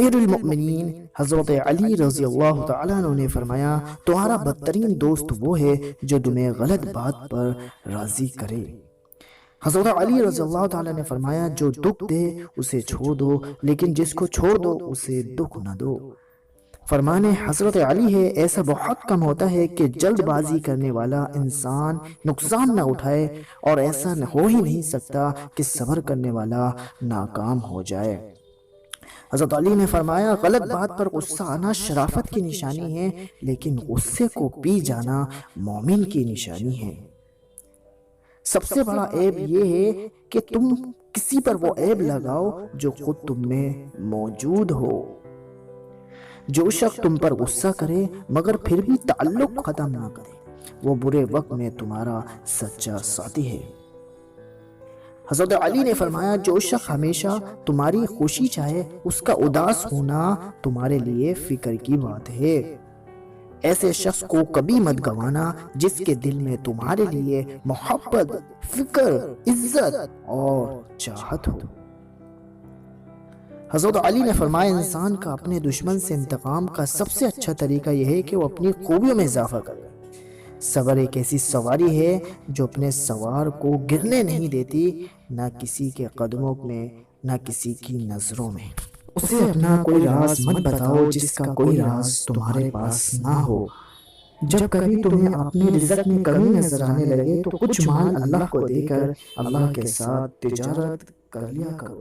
امیر المؤمنین حضرت علی رضی اللہ تعالیٰ عنہ نے فرمایا تمہارا بدترین دوست وہ ہے جو تمہیں غلط بات پر راضی کرے۔ حضرت علی رضی اللہ تعالیٰ نے فرمایا جو دکھ دے اسے چھوڑ دو لیکن جس کو چھوڑ دو اسے دکھ نہ دو۔ فرمانے حضرت علی ہے ایسا بہت کم ہوتا ہے کہ جلد بازی کرنے والا انسان نقصان نہ اٹھائے، اور ایسا ہو ہی نہیں سکتا کہ صبر کرنے والا ناکام ہو جائے۔ حضرت علی نے فرمایا غلط بات پر غصہ آنا شرافت کی نشانی ہے، لیکن غصے کو پی جانا مومن کی نشانی ہے۔ سب سے بڑا عیب یہ ہے کہ تم کسی پر وہ عیب لگاؤ جو خود تم میں موجود ہو۔ جو شخص تم پر غصہ کرے مگر پھر بھی تعلق ختم نہ کرے، وہ برے وقت میں تمہارا سچا ساتھی ہے۔ حضرت علی نے فرمایا جو شخص ہمیشہ تمہاری خوشی چاہے اس کا اداس ہونا تمہارے لیے فکر کی بات ہے۔ ایسے شخص کو کبھی مت گوانا جس کے دل میں تمہارے لیے محبت، فکر، عزت اور چاہت ہو۔ حضرت علی نے فرمایا انسان کا اپنے دشمن سے انتقام کا سب سے اچھا طریقہ یہ ہے کہ وہ اپنی خوبیوں میں اضافہ کرے۔ صبر ایک ایسی سواری ہے جو اپنے سوار کو گرنے نہیں دیتی، نہ کسی کے قدموں میں نہ کسی کی نظروں میں۔ اسے اپنا کوئی راز مت بتاؤ جس کا کوئی راز تمہارے پاس نہ ہو۔ جب کبھی تمہیں اپنے رزق میں کمی نظر آنے لگے تو کچھ مال اللہ کو دے کر اللہ کے ساتھ تجارت کر لیا کرو۔